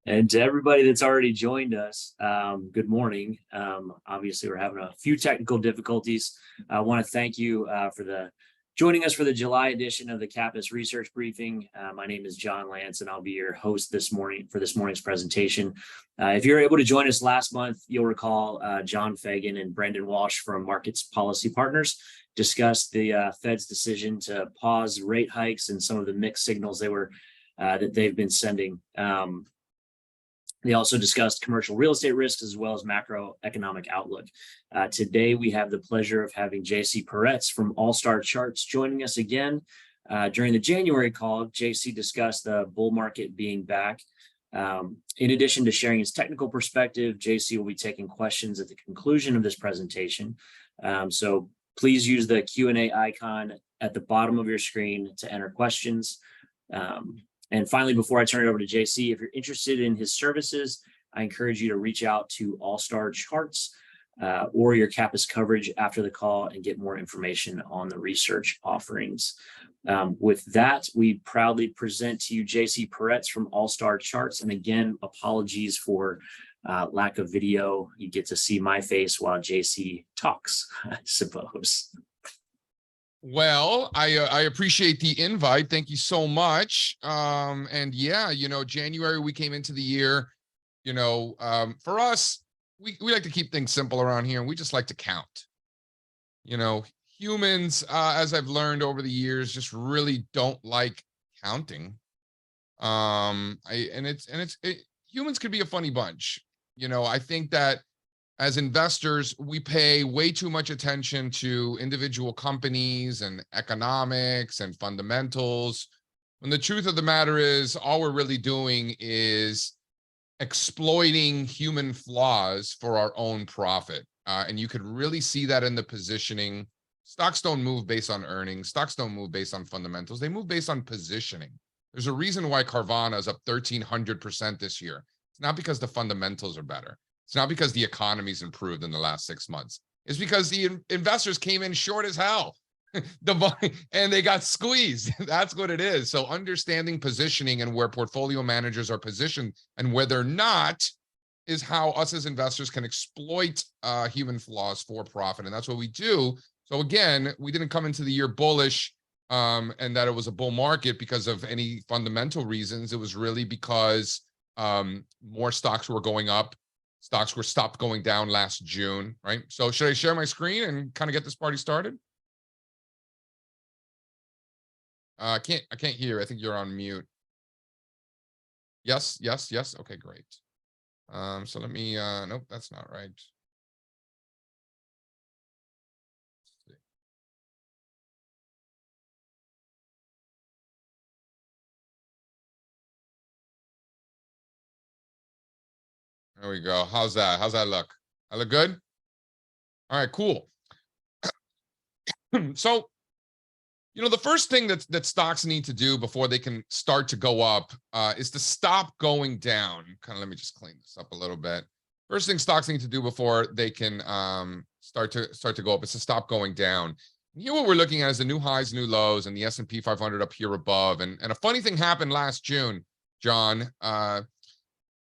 And to everybody that's already joined us, good morning. Obviously, we're having a few technical difficulties. I want to thank you for the joining us for the July edition of the CAPIS research briefing. My name is John Lance, and I'll be your host this morning for this morning's presentation. If you were able to join us last month, you'll recall John Fagan and Brendan Walsh from Markets Policy Partners discussed the Fed's decision to pause rate hikes and some of the mixed signals that they've been sending. They also discussed commercial real estate risks as well as macroeconomic outlook. Today, we have the pleasure of having JC Peretz from All Star Charts joining us again. During the January call, JC discussed the bull market being back. In addition to sharing his technical perspective, JC will be taking questions at the conclusion of this presentation. So please use the Q&A icon at the bottom of your screen to enter questions. And finally, before I turn it over to JC, if you're interested in his services, I encourage you to reach out to All Star Charts or your CAPIS coverage after the call and get more information on the research offerings. With that, we proudly present to you JC Peretz from All Star Charts. And again, apologies for lack of video. You get to see my face while JC talks, I suppose. Well, I appreciate the invite. Thank you so much. And yeah, January, we came into the year, for us, we like to keep things simple around here, and we just like to count. Humans, as I've learned over the years, just really don't like counting. Humans can be a funny bunch. I think that as investors, we pay way too much attention to individual companies and economics and fundamentals, when the truth of the matter is all we're really doing is exploiting human flaws for our own profit. And you could really see that in the positioning. Stocks don't move based on earnings. Stocks don't move based on fundamentals. They move based on positioning. There's a reason why Carvana is up 1,300% this year. It's not because the fundamentals are better. It's not because the economy's improved in the last 6 months. It's because the investors came in short as hell and they got squeezed. That's what it is. So understanding positioning and where portfolio managers are positioned and where they're not is how us as investors can exploit human flaws for profit. And that's what we do. So again, we didn't come into the year bullish and that it was a bull market because of any fundamental reasons. It was really because more stocks were going up. Stocks were stopped going down last June, right? So should I share my screen and kind of get this party started? I can't hear. I think you're on mute. Yes. Okay, great. So let me, nope, that's not right. There we go. How's that? How's that look? I look good? All right, cool. So, the first thing that stocks need to do before they can start to go up is to stop going down. Kind of let me just clean this up a little bit. First thing stocks need to do before they can start to go up is to stop going down. And here what we're looking at is the new highs, new lows, and the S&P 500 up here above. And a funny thing happened last June, John.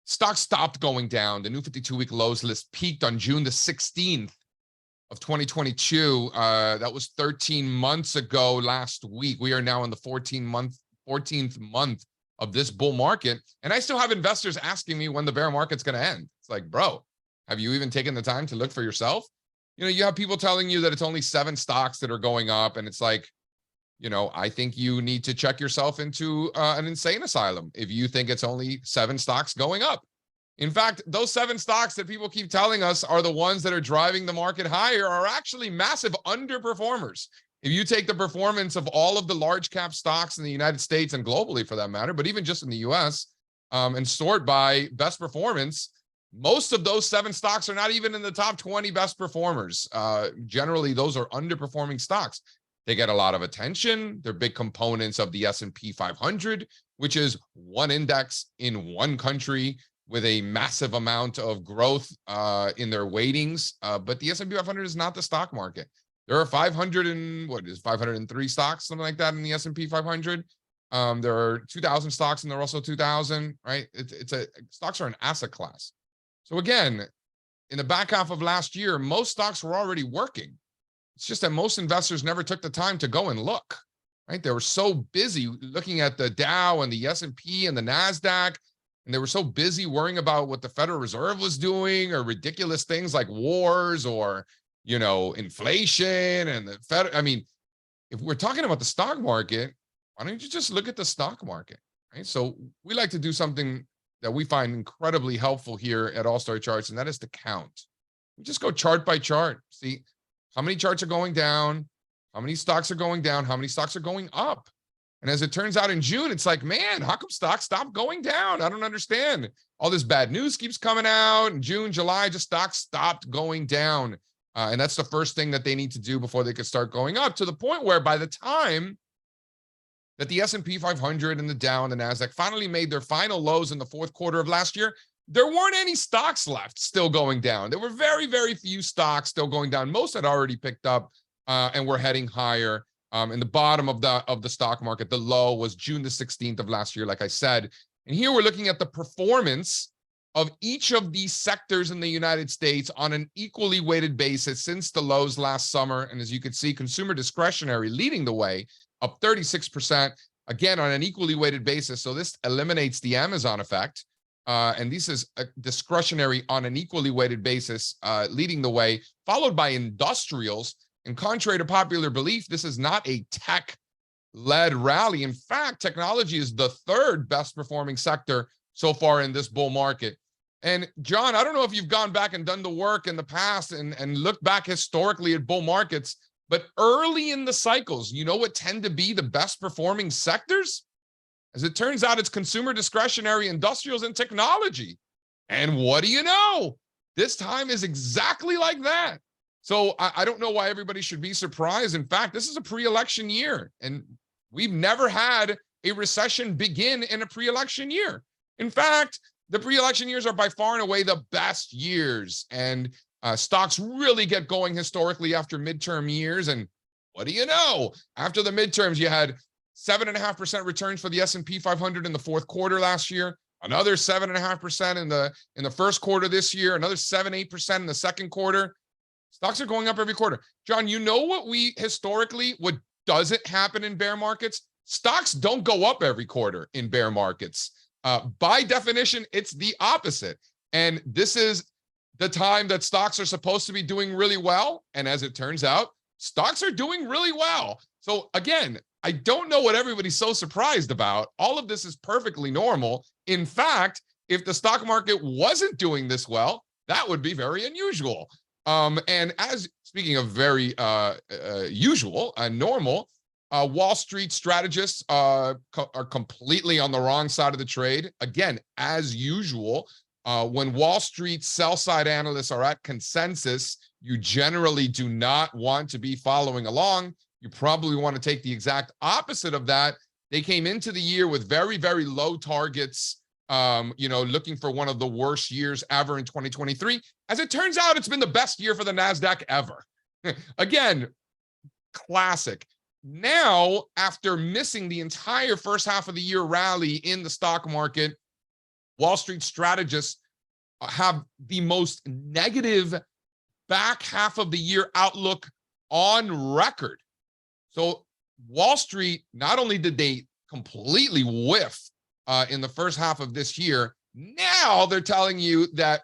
Stocks stopped going down. The new 52-week lows list peaked on June the 16th of 2022. That was 13 months ago last week. We are now in the 14th month of this bull market. And I still have investors asking me when the bear market's going to end. It's like, bro, have you even taken the time to look for yourself? You have people telling you that it's only 7 stocks that are going up. And it's like, I think you need to check yourself into an insane asylum if you think it's only 7 stocks going up. In fact, those 7 stocks that people keep telling us are the ones that are driving the market higher are actually massive underperformers. If you take the performance of all of the large cap stocks in the United States and globally for that matter, but even just in the US, and sort by best performance, most of those 7 stocks are not even in the top 20 best performers. Generally, those are underperforming stocks. They get a lot of attention. They're big components of the S&P 500, which is one index in one country with a massive amount of growth in their weightings. But the S&P 500 is not the stock market. There are 503 stocks, something like that in the S&P 500. There are 2,000 stocks in the Russell 2000, right? Stocks are an asset class. So again, in the back half of last year, most stocks were already working. It's just that most investors never took the time to go and look, right? They were so busy looking at the Dow and the S&P and the NASDAQ, and they were so busy worrying about what the Federal Reserve was doing or ridiculous things like wars or, inflation and the Fed. I mean, if we're talking about the stock market, why don't you just look at the stock market, right? So we like to do something that we find incredibly helpful here at All Star Charts, and that is to count. We just go chart by chart, see how many charts are going down, how many stocks are going down, how many stocks are going up. And as it turns out in June, it's like, man, how come stocks stop going down? I don't understand. All this bad news keeps coming out. In June, July, just stocks stopped going down. And that's the first thing that they need to do before they could start going up, to the point where by the time that the S&P 500 and the Dow and the NASDAQ finally made their final lows in the fourth quarter of last year, there weren't any stocks left still going down. There were very, very few stocks still going down. Most had already picked up and were heading higher. In the bottom of the stock market, the low was June the 16th of last year, like I said. And here we're looking at the performance of each of these sectors in the United States on an equally weighted basis since the lows last summer. And as you can see, consumer discretionary leading the way, up 36%, again, on an equally weighted basis. So this eliminates the Amazon effect. And this is a discretionary on an equally weighted basis, leading the way, followed by industrials. And contrary to popular belief, this is not a tech-led rally. In fact, technology is the third best performing sector so far in this bull market. And John, I don't know if you've gone back and done the work in the past and looked back historically at bull markets, but early in the cycles, you know what tend to be the best performing sectors? As it turns out, it's consumer discretionary, industrials, and technology. And what do you know? This time is exactly like that. So I don't know why everybody should be surprised. In fact, this is a pre-election year, and we've never had a recession begin in a pre-election year. In fact, the pre-election years are by far and away the best years, and stocks really get going historically after midterm years. And what do you know? After the midterms, you had 7.5% returns for the S&P 500 in the fourth quarter last year, another 7.5% in the first quarter this year, another 7-8% in the second quarter. Stocks are going up every quarter. John, you know what doesn't happen in bear markets? Stocks don't go up every quarter in bear markets. By definition, it's the opposite. And this is the time that stocks are supposed to be doing really well. And as it turns out, stocks are doing really well. So again, I don't know what everybody's so surprised about. All of this is perfectly normal. In fact, if the stock market wasn't doing this well, that would be very unusual. And as speaking of very usual and normal, Wall Street strategists are completely on the wrong side of the trade. Again, as usual, when Wall Street sell-side analysts are at consensus, you generally do not want to be following along. You probably want to take the exact opposite of that. They came into the year with very, very low targets, looking for one of the worst years ever in 2023. As it turns out, it's been the best year for the NASDAQ ever. Again, classic. Now, after missing the entire first half of the year rally in the stock market, Wall Street strategists have the most negative back half of the year outlook on record. So Wall Street, not only did they completely whiff in the first half of this year, now they're telling you that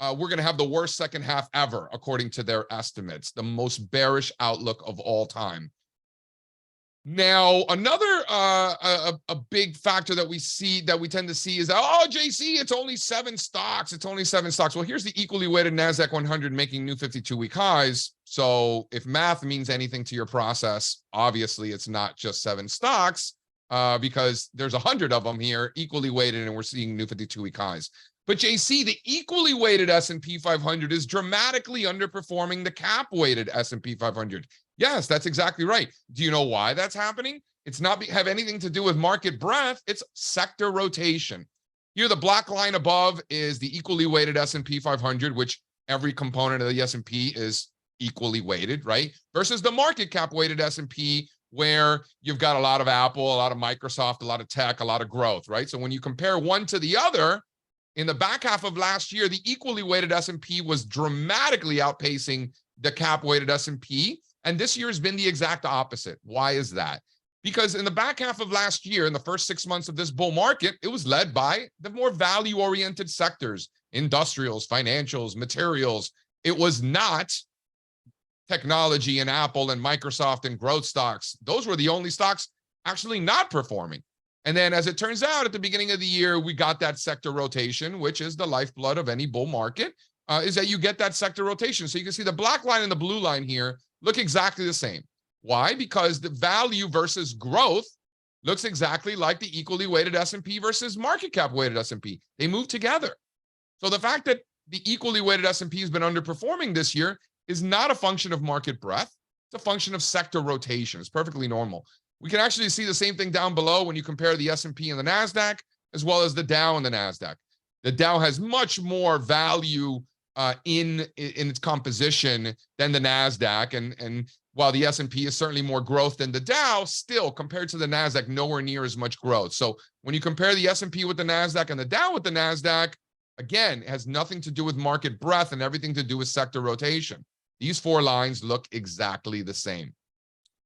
we're going to have the worst second half ever, according to their estimates, the most bearish outlook of all time. Now, another a big factor that we tend to see is that, oh, JC, it's only 7 stocks. It's only 7 stocks. Well, here's the equally weighted NASDAQ 100 making new 52-week highs. So if math means anything to your process, obviously it's not just 7 stocks because there's 100 of them here equally weighted and we're seeing new 52-week highs. But JC, the equally weighted S&P 500 is dramatically underperforming the cap weighted S&P 500. Yes, that's exactly right. Do you know why that's happening? It's not have anything to do with market breadth. It's sector rotation. Here, the black line above is the equally weighted S&P 500, which every component of the S&P is equally weighted, right? Versus the market cap weighted S&P, where you've got a lot of Apple, a lot of Microsoft, a lot of tech, a lot of growth, right? So when you compare one to the other, in the back half of last year, the equally weighted S&P was dramatically outpacing the cap weighted S&P. And this year has been the exact opposite. Why is that? Because in the back half of last year, in the first 6 months of this bull market, it was led by the more value-oriented sectors, industrials, financials, materials. It was not technology and Apple and Microsoft and growth stocks. Those were the only stocks actually not performing. And then as it turns out, at the beginning of the year, we got that sector rotation, which is the lifeblood of any bull market, is that you get that sector rotation. So you can see the black line and the blue line here look exactly the same. Why? Because the value versus growth looks exactly like the equally weighted S&P versus market cap weighted S&P. They move together. So the fact that the equally weighted S&P has been underperforming this year is not a function of market breadth. It's a function of sector rotation. It's perfectly normal. We can actually see the same thing down below when you compare the S&P and the NASDAQ, as well as the Dow and the NASDAQ. The Dow has much more value in its composition than the NASDAQ. And while the S&P is certainly more growth than the Dow, still compared to the NASDAQ, nowhere near as much growth. So when you compare the S&P with the NASDAQ and the Dow with the NASDAQ, again, it has nothing to do with market breadth and everything to do with sector rotation. These four lines look exactly the same.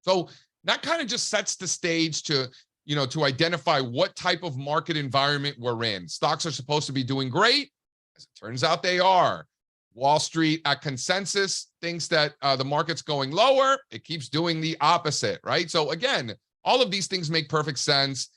So that kind of just sets the stage to, to identify what type of market environment we're in. Stocks are supposed to be doing great. As it turns out, they are. Wall Street at consensus thinks that the market's going lower. It keeps doing the opposite, right? So again, all of these things make perfect sense.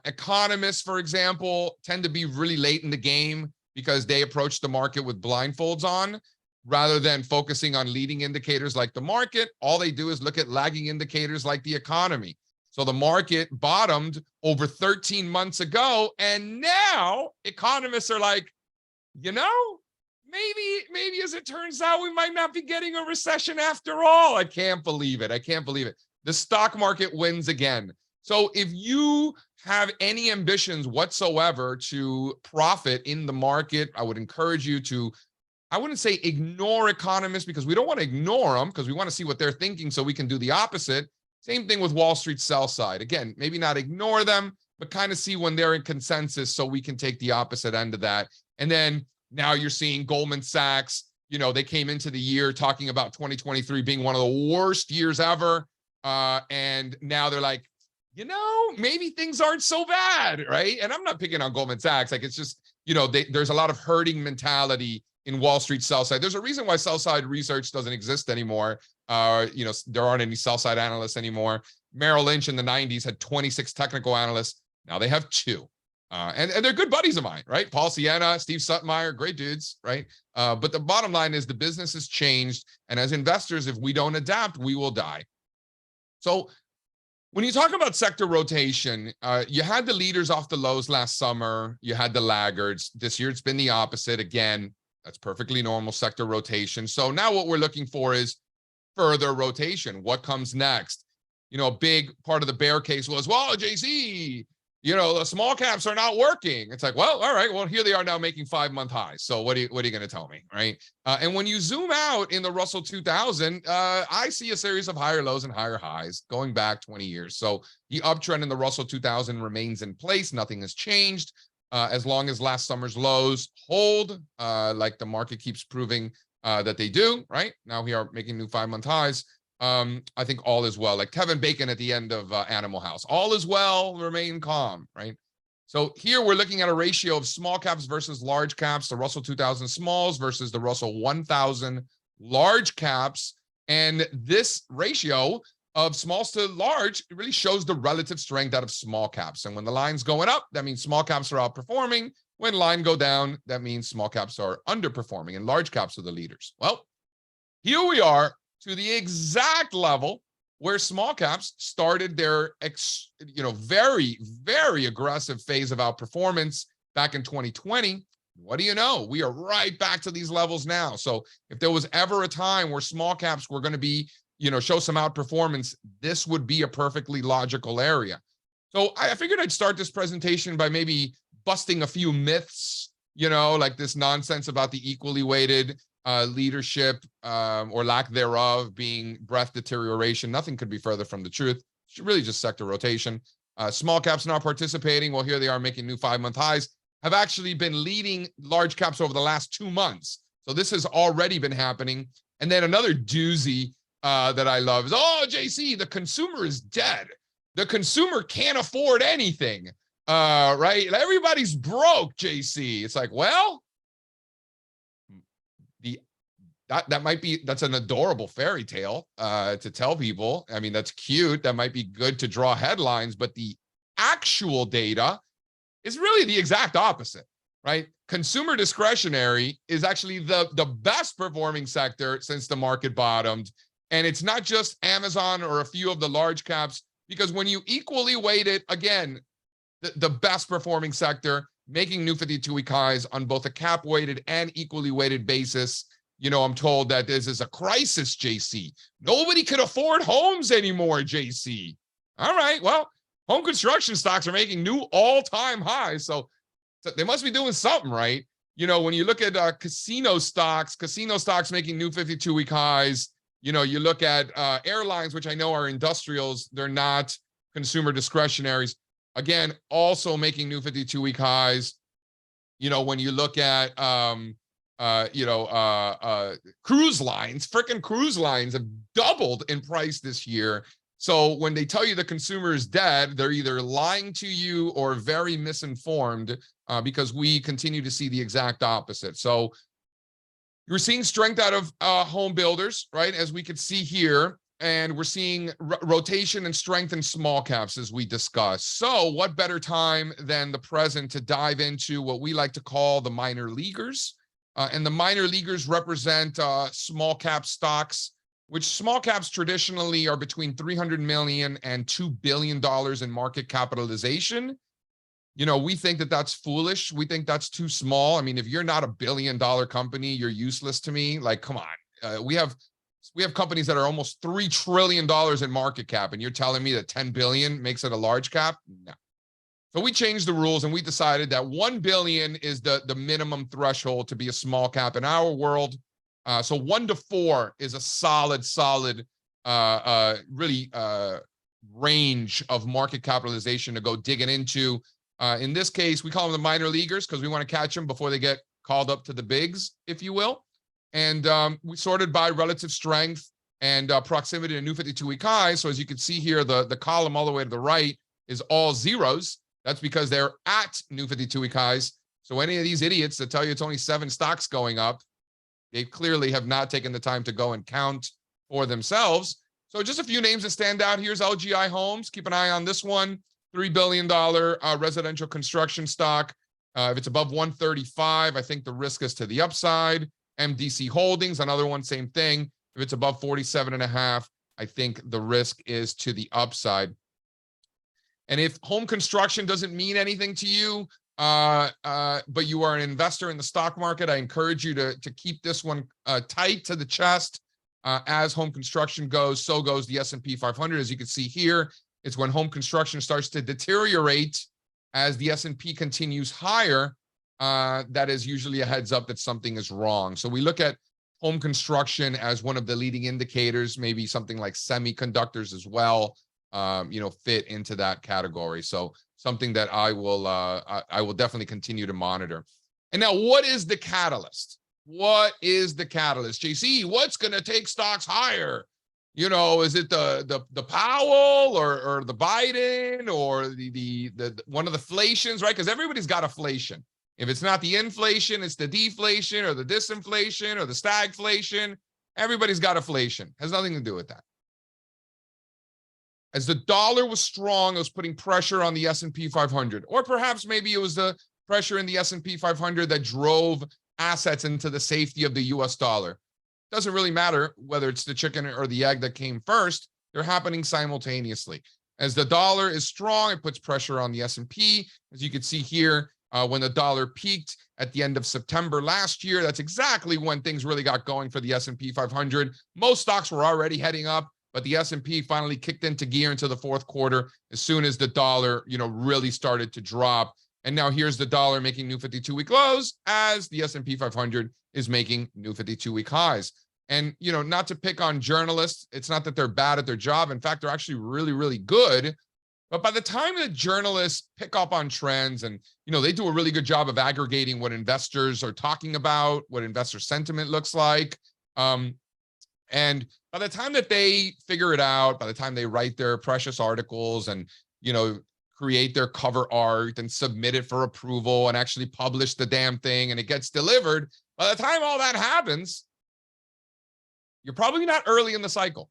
Economists, for example, tend to be really late in the game because they approach the market with blindfolds on. Rather than focusing on leading indicators like the market, all they do is look at lagging indicators like the economy. So the market bottomed over 13 months ago, and now economists are like, maybe as it turns out, we might not be getting a recession after all. I can't believe it. I can't believe it. The stock market wins again. So if you have any ambitions whatsoever to profit in the market, I would encourage you to, I wouldn't say ignore economists, because we don't want to ignore them, because we want to see what they're thinking so we can do the opposite. Same thing with Wall Street sell side. Again, maybe not ignore them, but kind of see when they're in consensus so we can take the opposite end of that. And then now you're seeing Goldman Sachs, they came into the year talking about 2023 being one of the worst years ever. And now they're like, maybe things aren't so bad, right? And I'm not picking on Goldman Sachs. Like, it's just, there's a lot of herding mentality in Wall Street sell side. There's a reason why sell side research doesn't exist anymore. There aren't any sell side analysts anymore. Merrill Lynch in the 90s had 26 technical analysts. Now they have 2. And they're good buddies of mine, right? Paul Sienna, Steve Sutmeyer, great dudes, right? But the bottom line is the business has changed. And as investors, if we don't adapt, we will die. So when you talk about sector rotation, you had the leaders off the lows last summer. You had the laggards. This year, it's been the opposite. Again, that's perfectly normal sector rotation. So now what we're looking for is further rotation. What comes next? A big part of the bear case was, well, JC, the small caps are not working. It's like, well, all right, well, here they are now making 5-month highs. So what are you going to tell me, right? And when you zoom out in the Russell 2000, I see a series of higher lows and higher highs going back 20 years. So the uptrend in the Russell 2000 remains in place. Nothing has changed. As long as last summer's lows hold, like the market keeps proving that they do, right? Now we are making new 5-month highs. I think all is well. Like Kevin Bacon at the end of Animal House. All is well, remain calm, right? So here we're looking at a ratio of small caps versus large caps, the Russell 2000 smalls versus the Russell 1000 large caps. And this ratio of smalls to large, it really shows the relative strength out of small caps. And when the line's going up, that means small caps are outperforming. When line go down, that means small caps are underperforming and large caps are the leaders. Well, here we are to the exact level where small caps started their very, very aggressive phase of outperformance back in 2020. What do you know? We are right back to these levels now. So if there was ever a time where small caps were going to be, show some outperformance, this would be a perfectly logical area. So I figured I'd start this presentation by maybe busting a few myths, like this nonsense about the equally weighted leadership or lack thereof being breadth deterioration. Nothing could be further from the truth. really just sector rotation. Small caps not participating. Well, here they are making new 5-month highs, have actually been leading large caps over the last 2 months. So this has already been happening. And then another doozy that I love is, oh, JC, the consumer is dead. The consumer can't afford anything, right? Everybody's broke, JC. It's like, well, that's an adorable fairy tale to tell people. I mean, that's cute. That might be good to draw headlines, but the actual data is really the exact opposite, right? Consumer discretionary is actually the best performing sector since the market bottomed. And it's not just Amazon or a few of the large caps, because when you equally weight it, again, the best performing sector, making new 52-week highs on both a cap weighted and equally weighted basis. I'm told that this is a crisis, JC. Nobody can afford homes anymore, JC. All right, well, home construction stocks are making new all-time highs, so they must be doing something right. When you look at casino stocks making new 52-week highs. You look at airlines, which I know are industrials. They're not consumer discretionaries. Again, also making new 52-week highs. When you look at cruise lines, freaking cruise lines have doubled in price this year. So when they tell you the consumer is dead, they're either lying to you or very misinformed, because we continue to see the exact opposite. So you're seeing strength out of home builders, right? As we could see here, and we're seeing rotation and strength in small caps as we discussed. So what better time than the present to dive into what we like to call the minor leaguers? And the minor leaguers represent small cap stocks, which small caps traditionally are between $300 million and $2 billion in market capitalization. We think that that's foolish. We think that's too small. I mean, if you're not $1 billion company, you're useless to me. Like, come on. We have companies that are almost $3 trillion in market cap, and you're telling me that 10 billion makes it a large cap? No. So we changed the rules, and we decided that 1 billion is the minimum threshold to be a small cap in our world. So 1 to 4 is a solid really range of market capitalization to go digging into. In this case, we call them the minor leaguers because we want to catch them before they get called up to the bigs, if you will. And we sorted by relative strength and proximity to new 52-week highs. So as you can see here, the column all the way to the right is all zeros. That's because they're at new 52-week highs. So any of these idiots that tell you it's only 7 stocks going up, they clearly have not taken the time to go and count for themselves. So just a few names that stand out. Here's LGI Homes. Keep an eye on this one. $3 billion residential construction stock. If it's above 135, I think the risk is to the upside. MDC Holdings, another one, same thing. If it's above 47.5, I think the risk is to the upside. And if home construction doesn't mean anything to you, but you are an investor in the stock market, I encourage you to keep this one tight to the chest. As home construction goes, so goes the S&P 500. As you can see here, it's when home construction starts to deteriorate as the S&P continues higher, that is usually a heads up that something is wrong. So we look at home construction as one of the leading indicators, maybe something like semiconductors as well, fit into that category. So something that I will definitely continue to monitor. And now, what is the catalyst? What is the catalyst? JC, what's going to take stocks higher? Is it the Powell or the Biden or the one of the inflations, right? Because everybody's got inflation. If it's not the inflation, it's the deflation or the disinflation or the stagflation. Everybody's got inflation. Has nothing to do with that. As the dollar was strong, it was putting pressure on the S&P 500, or perhaps maybe it was the pressure in the S&P 500 that drove assets into the safety of the US dollar. Doesn't really matter whether it's the chicken or the egg that came first. They're happening simultaneously. As the dollar is strong, it puts pressure on the S&P. As you can see here, when the dollar peaked at the end of September last year, that's exactly when things really got going for the S&P 500. Most stocks were already heading up, but the S&P finally kicked into gear into the fourth quarter as soon as the dollar, really started to drop. And now here's the dollar making new 52-week lows as the S&P 500 is making new 52-week highs. And, not to pick on journalists, it's not that they're bad at their job. In fact, they're actually really, really good. But by the time that journalists pick up on trends and, they do a really good job of aggregating what investors are talking about, what investor sentiment looks like. And by the time that they figure it out, by the time they write their precious articles and, create their cover art and submit it for approval and actually publish the damn thing and it gets delivered, by the time all that happens, you're probably not early in the cycle,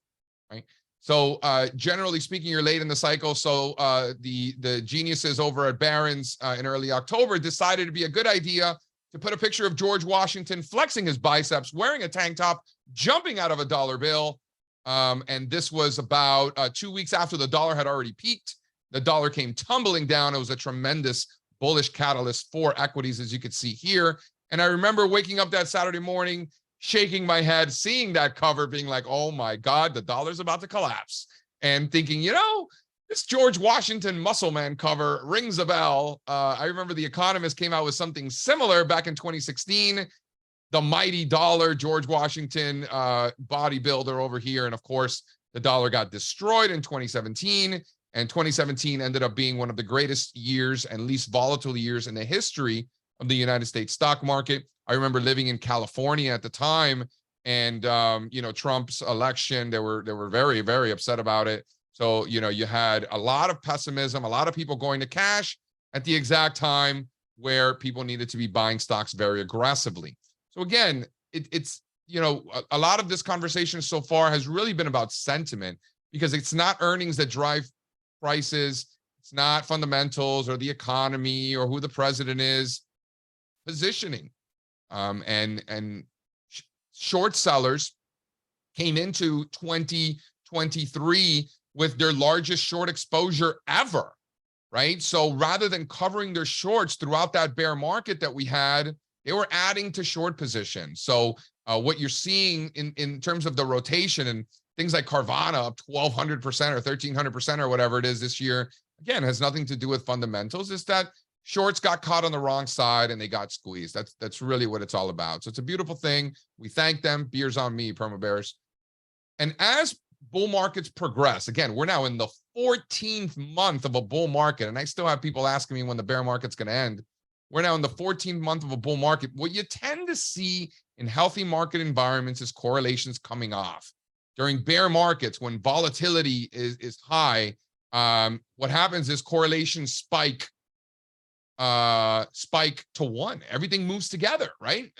right? So generally speaking, you're late in the cycle. So the geniuses over at Barron's in early October decided it'd be a good idea to put a picture of George Washington flexing his biceps, wearing a tank top, jumping out of a dollar bill. And this was about 2 weeks after the dollar had already peaked. The dollar came tumbling down. It was a tremendous bullish catalyst for equities, as you could see here. And I remember waking up that Saturday morning, shaking my head, seeing that cover, being like, oh my God, the dollar's about to collapse. And thinking, this George Washington muscle man cover rings a bell. I remember The Economist came out with something similar back in 2016. The mighty dollar, George Washington bodybuilder over here. And of course, the dollar got destroyed in 2017. And 2017 ended up being one of the greatest years and least volatile years in the history of the United States stock market. I remember living in California at the time, and Trump's election, they were very, very upset about it. So, you had a lot of pessimism, a lot of people going to cash at the exact time where people needed to be buying stocks very aggressively. So again, it's a lot of this conversation so far has really been about sentiment, because it's not earnings that drive prices. It's not fundamentals or the economy or who the president is. Positioning. And short sellers came into 2023 with their largest short exposure ever, right? So rather than covering their shorts throughout that bear market that we had, they were adding to short positions. So what you're seeing in terms of the rotation and things like Carvana up 1,200% or 1,300% or whatever it is this year, again, has nothing to do with fundamentals. It's that shorts got caught on the wrong side and they got squeezed. That's really what it's all about. So it's a beautiful thing. We thank them. Beers on me, Perma Bears. And as bull markets progress, again, we're now in the 14th month of a bull market, and I still have people asking me when the bear market's going to end. We're now in the 14th month of a bull market. What you tend to see in healthy market environments is correlations coming off. During bear markets, when volatility is high, what happens is correlations spike to 1. Everything moves together, right?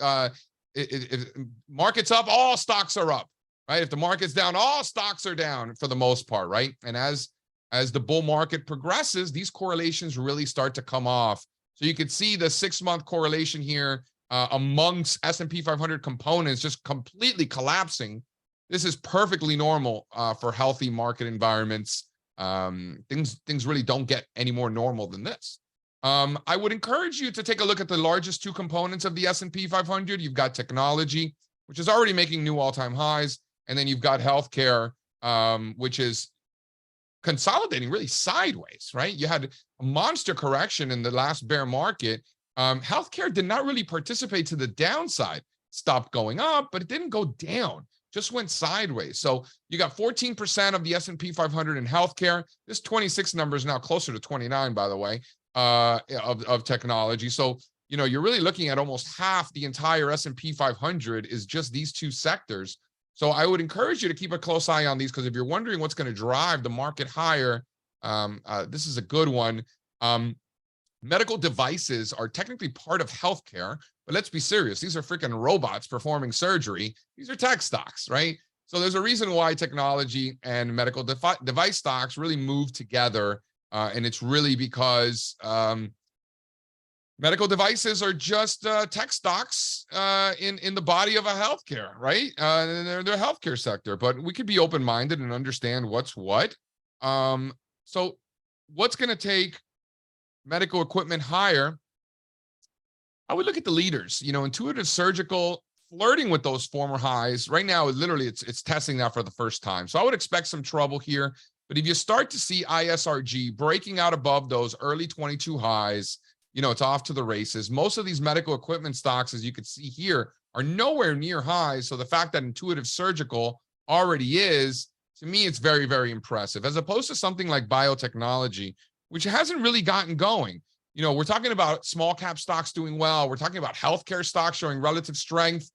If market's up, all stocks are up, right? If the market's down, all stocks are down for the most part, right? And as the bull market progresses, these correlations really start to come off. So you could see the 6-month correlation here amongst S&P 500 components just completely collapsing. This is perfectly normal for healthy market environments. Things really don't get any more normal than this. I would encourage you to take a look at the largest 2 components of the S&P 500. You've got technology, which is already making new all-time highs. And then you've got healthcare, which is consolidating really sideways, right? You had a monster correction in the last bear market. Healthcare did not really participate to the downside. Stopped going up, but it didn't go down. Just went sideways. So you got 14% of the S&P 500 in healthcare. This 26 number is now closer to 29, by the way, of technology. So, you're really looking at almost half the entire S&P 500 is just these 2 sectors. So I would encourage you to keep a close eye on these, because if you're wondering what's going to drive the market higher, this is a good one. Medical devices are technically part of healthcare, but let's be serious. These are freaking robots performing surgery. These are tech stocks, right? So there's a reason why technology and medical device stocks really move together. And it's really because medical devices are just tech stocks in the body of a healthcare, right? They're healthcare sector, but we could be open-minded and understand what's what. So what's going to take medical equipment higher? I would look at the leaders, Intuitive Surgical flirting with those former highs right now. Literally, it's testing that for the first time. So I would expect some trouble here. But if you start to see ISRG breaking out above those early 22 highs, it's off to the races. Most of these medical equipment stocks, as you can see here, are nowhere near highs. So the fact that Intuitive Surgical already is, to me, it's very, very impressive, as opposed to something like biotechnology, which hasn't really gotten going. You know, we're talking about small cap stocks doing well. We're talking about healthcare stocks showing relative strength.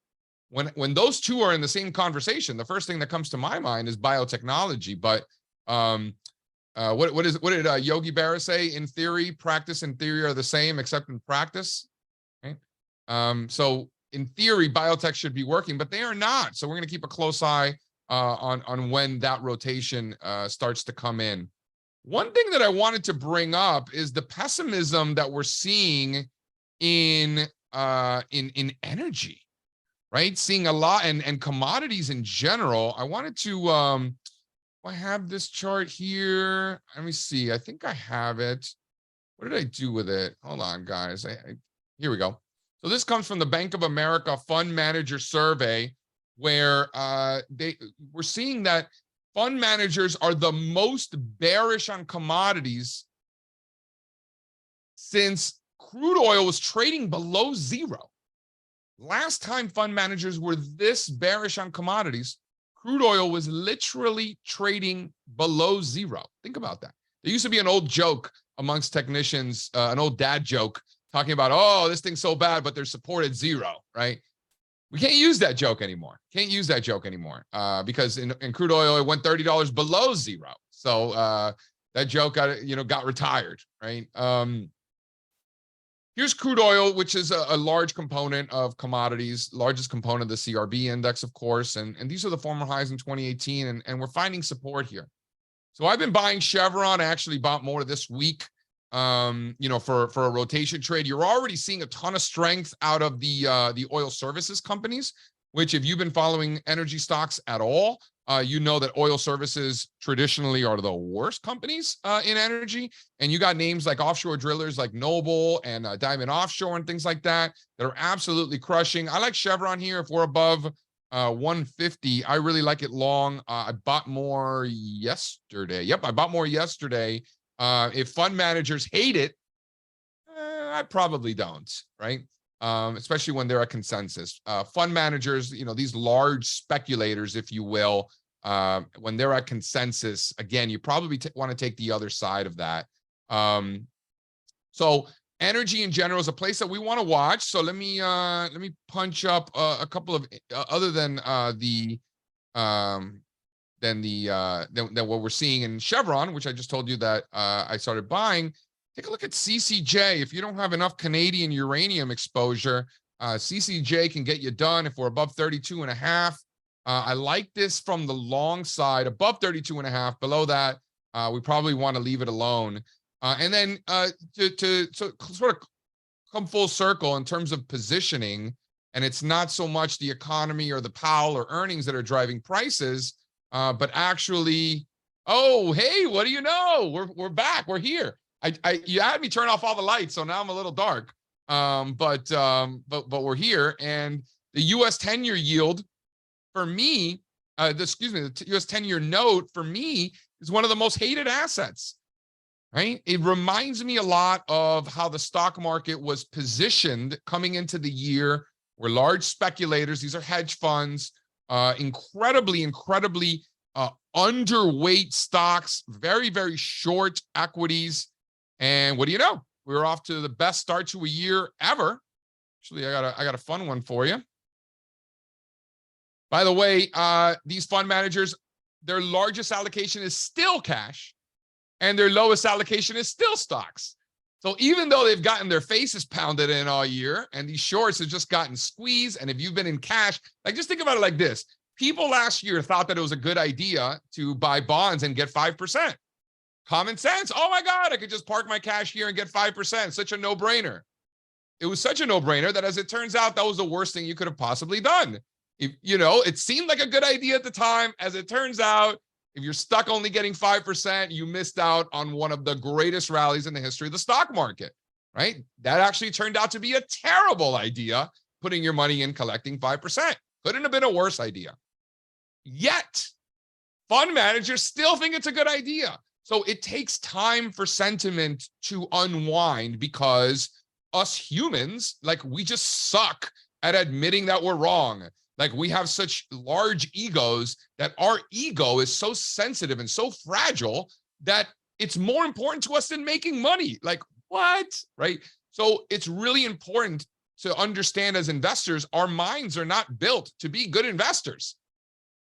When those two are in the same conversation, the first thing that comes to my mind is biotechnology. But what did Yogi Berra say? In theory, practice and theory are the same, except in practice. Right? So in theory, biotech should be working, but they are not. So we're going to keep a close eye on when that rotation starts to come in. One thing that I wanted to bring up is the pessimism that we're seeing in energy, right? Seeing a lot, and commodities in general. I wanted to I have this chart here. Let me see. I think I have it. What did I do with it? Hold on, guys. Here we go. So this comes from the Bank of America Fund Manager Survey, where we're seeing that fund managers are the most bearish on commodities since crude oil was trading below zero. Last time fund managers were this bearish on commodities, crude oil was literally trading below zero. Think about that. There used to be an old joke amongst technicians, an old dad joke, talking about, oh, this thing's so bad, but they're support at zero, right? We can't use that joke anymore. Because in crude oil, it went $30 below zero. So that joke got retired, right? Here's crude oil, which is a large component of commodities, largest component of the CRB index, of course. And these are the former highs in 2018, and we're finding support here. So I've been buying Chevron. I actually bought more this week, for a rotation trade. You're already seeing a ton of strength out of the oil services companies, which, if you've been following energy stocks at all, you know that oil services traditionally are the worst companies in energy. And you got names like offshore drillers like Noble and Diamond Offshore and things like that that are absolutely crushing. I like Chevron here. If we're above 150, I really like it long. I bought more yesterday. Yep, I bought more yesterday. If fund managers hate it, I probably don't, right? Especially when they're a consensus. Fund managers, these large speculators, if you will, when they're at consensus, again, you probably want to take the other side of that. So energy in general is a place that we want to watch. So let me punch up a couple of other than what we're seeing in Chevron, which I just told you that I started buying. Take a look at CCJ. If you don't have enough Canadian uranium exposure, CCJ can get you done if we're above 32.5. I like this from the long side, above 32.5. Below that, we probably want to leave it alone. And then to sort of come full circle in terms of positioning, and it's not so much the economy or the Powell or earnings that are driving prices, but actually, oh, hey, what do you know? We're back. We're here. You had me turn off all the lights, so now I'm a little dark. But we're here, and the U.S. 10-year yield for me, the U.S. 10-year note for me is one of the most hated assets. Right? It reminds me a lot of how the stock market was positioned coming into the year, where large speculators, these are hedge funds, incredibly underweight stocks, very, very short equities. And what do you know? We're off to the best start to a year ever. Actually, I got a fun one for you. By the way, these fund managers, their largest allocation is still cash, and their lowest allocation is still stocks. So even though they've gotten their faces pounded in all year, and these shorts have just gotten squeezed, and if you've been in cash, like, just think about it like this. People last year thought that it was a good idea to buy bonds and get 5%. Common sense. Oh my God, I could just park my cash here and get 5%. Such a no-brainer. It was such a no-brainer that, as it turns out, that was the worst thing you could have possibly done. It seemed like a good idea at the time. As it turns out, if you're stuck only getting 5%, you missed out on one of the greatest rallies in the history of the stock market, right? That actually turned out to be a terrible idea, putting your money in collecting 5%. Couldn't have been a worse idea. Yet, fund managers still think it's a good idea. So it takes time for sentiment to unwind, because us humans, we just suck at admitting that we're wrong. Like, we have such large egos that our ego is so sensitive and so fragile that it's more important to us than making money. Like, what? Right? So it's really important to understand, as investors, our minds are not built to be good investors.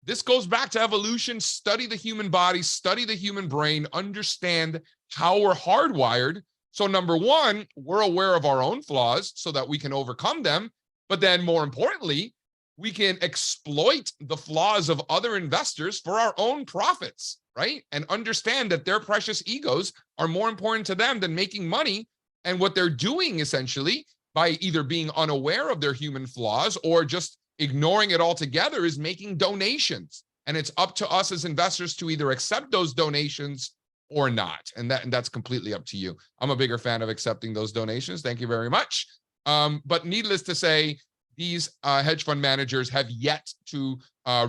This goes back to evolution. Study the human body, study the human brain, understand how we're hardwired. So number one, we're aware of our own flaws so that we can overcome them. But then more importantly, we can exploit the flaws of other investors for our own profits, right? And understand that their precious egos are more important to them than making money. And what they're doing essentially, by either being unaware of their human flaws or just ignoring it altogether, is making donations. And it's up to us as investors to either accept those donations or not. And that's completely up to you. I'm a bigger fan of accepting those donations. Thank you very much. But needless to say, these hedge fund managers have yet to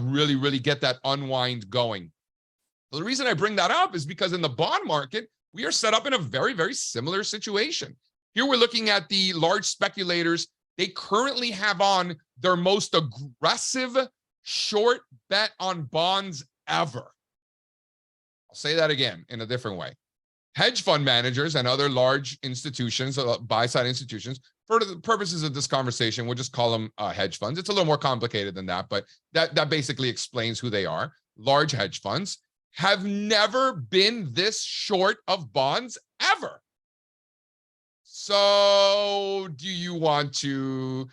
really get that unwind going. So the reason I bring that up is because in the bond market, we are set up in a very similar situation. Here we're looking at the large speculators. They currently have on their most aggressive short bet on bonds ever. I'll say that again in a different way. Hedge fund managers and other large institutions, buy-side institutions, for the purposes of this conversation, we'll just call them hedge funds. It's a little more complicated than that, but that basically explains who they are. Large hedge funds have never been this short of bonds ever. So do you want to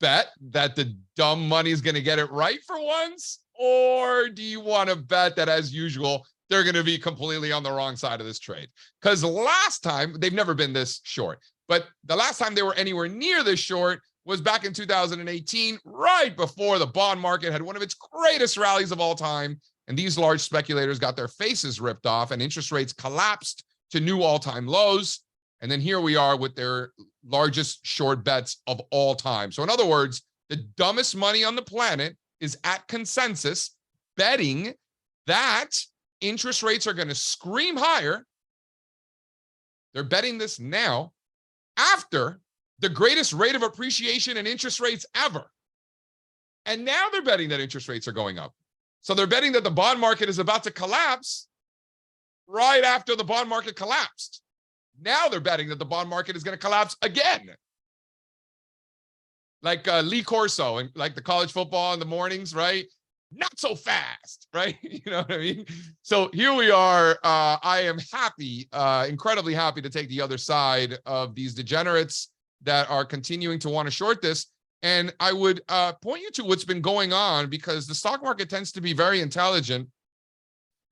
bet that the dumb money is going to get it right for once? Or do you want to bet that, as usual, they're going to be completely on the wrong side of this trade? Because last time, they've never been this short, but the last time they were anywhere near this short was back in 2018, right before the bond market had one of its greatest rallies of all time. And these large speculators got their faces ripped off and interest rates collapsed to new all-time lows. And then here we are with their largest short bets of all time. So in other words, the dumbest money on the planet is at consensus betting that interest rates are going to scream higher. They're betting this now after the greatest rate of appreciation in interest rates ever. And now they're betting that interest rates are going up. So they're betting that the bond market is about to collapse right after the bond market collapsed. Now they're betting that the bond market is going to collapse again. Like Lee Corso and like the college football in the mornings, right? Not so fast, right? You know what I mean? So here we are. I am happy, incredibly happy to take the other side of these degenerates that are continuing to want to short this. And I would point you to what's been going on, because the stock market tends to be very intelligent.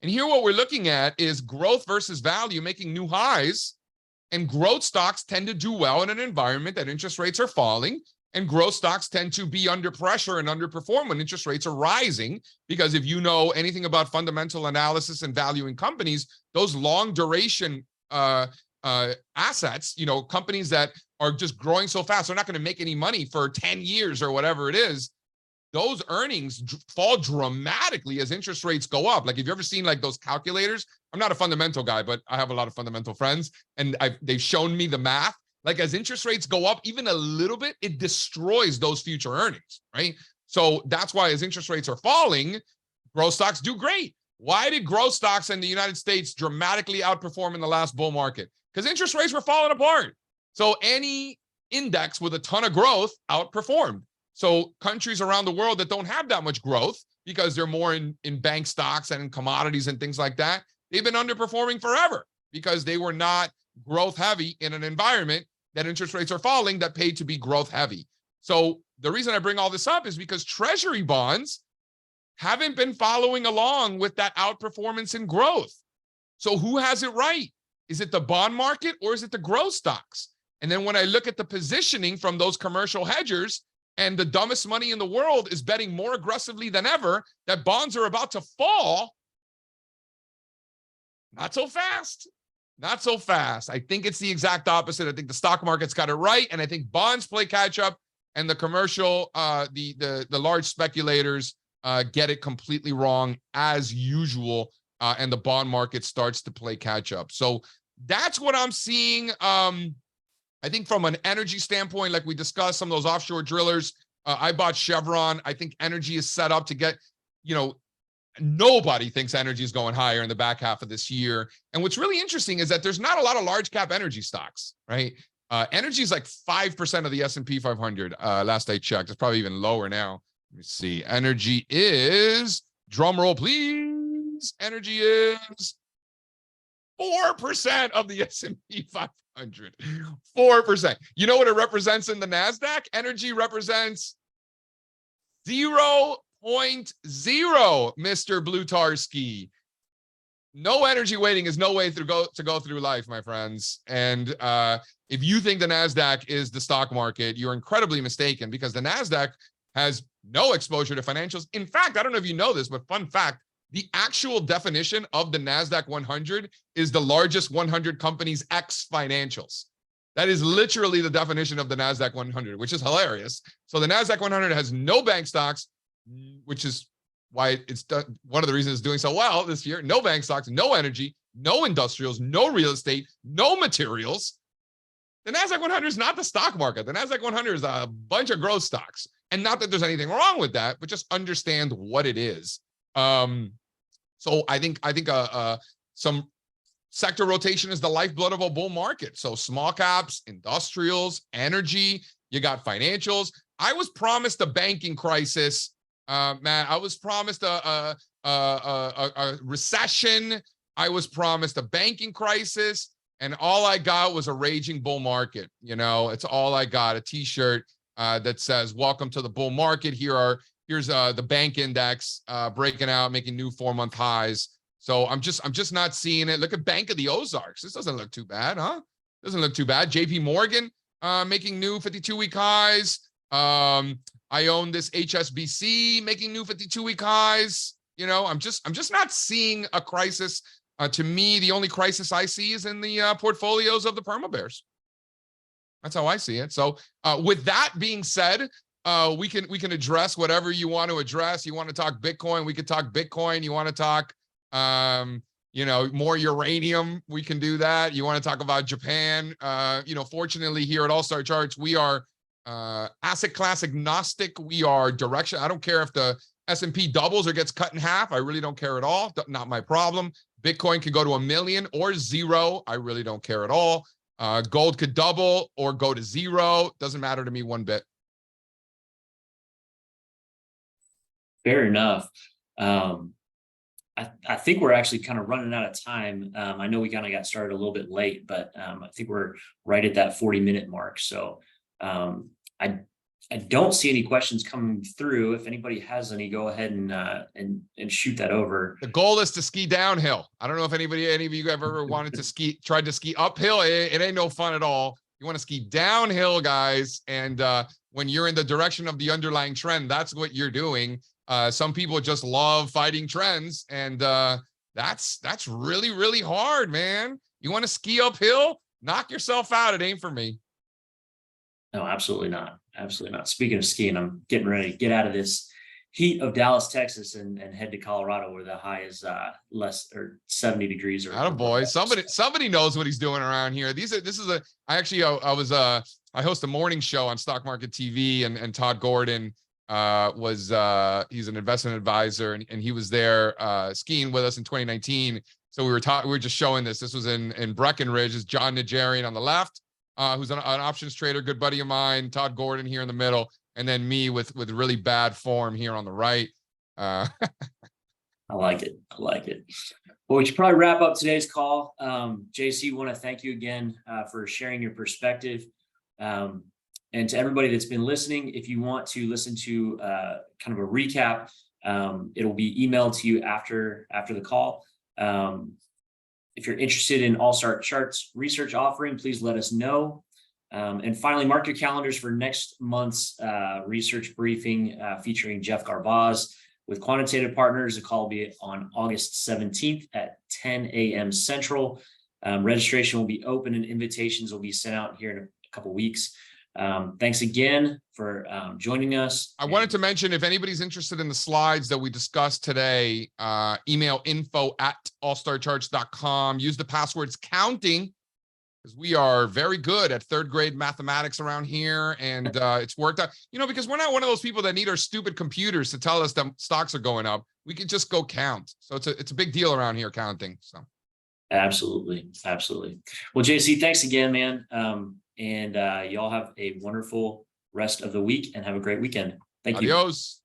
And here what we're looking at is growth versus value making new highs. And growth stocks tend to do well in an environment that interest rates are falling. And growth stocks tend to be under pressure and underperform when interest rates are rising, because if you know anything about fundamental analysis and valuing companies, those long duration assets, you know, companies that are just growing so fast, they're not going to make any money for 10 years or whatever it is. Those earnings fall dramatically as interest rates go up. Like, if you've ever seen like those calculators, I'm not a fundamental guy, but I have a lot of fundamental friends, and they've shown me the math. Like, as interest rates go up even a little bit, it destroys those future earnings, right? So that's why as interest rates are falling, growth stocks do great. Why did growth stocks in the United States dramatically outperform in the last bull market? Because interest rates were falling apart. So any index with a ton of growth outperformed. So countries around the world that don't have that much growth, because they're more in bank stocks and in commodities and things like that, they've been underperforming forever because they were not growth heavy in an environment that interest rates are falling that paid to be growth heavy. So the reason I bring all this up is because treasury bonds haven't been following along with that outperformance in growth. So who has it right? Is it the bond market or is it the growth stocks? And then when I look at the positioning from those commercial hedgers, and the dumbest money in the world is betting more aggressively than ever that bonds are about to fall, not so fast. Not so fast. I think it's the exact opposite. I think the stock market's got it right, and I think bonds play catch up, and the commercial, the large speculators get it completely wrong as usual, and the bond market starts to play catch up. So that's what I'm seeing. I think from an energy standpoint, like we discussed, some of those offshore drillers I bought Chevron. I think energy is set up to get, you know, nobody thinks energy is going higher in the back half of this year. And what's really interesting is that there's not a lot of large cap energy stocks, right? Energy is like 5% of the S&P 500. Last I checked, it's probably even lower now. Let me see. Energy is, drum roll, please. Energy is 4% of the S&P 500. 4%. You know what it represents in the NASDAQ? Energy represents 0.0, Mr. Blutarski. No energy weighting is no way to go through life, my friends. And if you think the NASDAQ is the stock market, you're incredibly mistaken, because the NASDAQ has no exposure to financials. In fact, I don't know if you know this, but fun fact, the actual definition of the NASDAQ 100 is the largest 100 companies ex financials. That is literally the definition of the NASDAQ 100, which is hilarious. So the NASDAQ 100 has no bank stocks, which is why it's done, one of the reasons it's doing so well this year. No bank stocks, no energy, no industrials, no real estate, no materials. The NASDAQ 100 is not the stock market. The NASDAQ 100 is a bunch of growth stocks. And not that there's anything wrong with that, but just understand what it is. So I think some sector rotation is the lifeblood of a bull market. So small caps, industrials, energy, you got financials. I was promised a banking crisis, Matt. I was promised a recession. I was promised a banking crisis, and all I got was a raging bull market. You know, it's all I got, a t-shirt that says, welcome to the bull market. Here's the bank index breaking out, making new 4-month highs. So I'm just not seeing it. Look at Bank of the Ozarks. This doesn't look too bad, huh? Doesn't look too bad. JP Morgan making new 52-week highs. I own this HSBC making new 52-week highs. You know, I'm just not seeing a crisis. To me, the only crisis I see is in the portfolios of the perma bears. That's how I see it. So with that being said, we can address whatever you want to address. You want to talk Bitcoin, we could talk Bitcoin. You want to talk you know, more uranium, we can do that. You want to talk about Japan, you know, fortunately here at All Star Charts, we are asset class agnostic. We are direction. I don't care if the S&P doubles or gets cut in half. I really don't care at all. Not my problem. Bitcoin could go to 1 million or 0. I really don't care at all. Gold could double or go to 0. Doesn't matter to me one bit. Fair enough. I think we're actually kind of running out of time. I know we kind of got started a little bit late, but I think we're right at that 40-minute mark. So I don't see any questions coming through. If anybody has any, go ahead and shoot that over. The goal is to ski downhill. I don't know if any of you have ever wanted to tried to ski uphill. It ain't no fun at all. You want to ski downhill, guys. And when you're in the direction of the underlying trend, that's what you're doing. Some people just love fighting trends, and that's really, really hard, man. You want to ski uphill? Knock yourself out. It ain't for me. No, absolutely not. Absolutely not. Speaking of skiing, I'm getting ready to get out of this heat of Dallas, Texas, and head to Colorado, where the high is less or 70 degrees. Or boy, somebody knows what he's doing around here. I host a morning show on Stock Market TV, and Todd Gordon he's an investment advisor, and he was there skiing with us in 2019. So we were just showing this. This was in Breckenridge. Is John Nigerian on the left, who's an options trader, good buddy of mine. Todd Gordon here in the middle, and then me with really bad form here on the right. I like it. I like it. Well, we should probably wrap up today's call. JC, want to thank you again for sharing your perspective. And to everybody that's been listening, if you want to listen to kind of a recap, it'll be emailed to you after the call. If you're interested in All Star Charts research offering, please let us know. And finally, mark your calendars for next month's research briefing featuring Jeff Garbaz with Quantitative Partners. The call will be on August 17th at 10 a.m. Central. Registration will be open and invitations will be sent out here in a couple weeks. Thanks again for joining us. I wanted to mention, if anybody's interested in the slides that we discussed today, email info@allstarcharts.com. Use the passwords counting because we are very good at third grade mathematics around here, and it's worked out. Because we're not one of those people that need our stupid computers to tell us that stocks are going up. We can just go count. So it's a big deal around here counting. So Absolutely. Well, JC, thanks again, man. And y'all have a wonderful rest of the week and have a great weekend. Thank you. adios.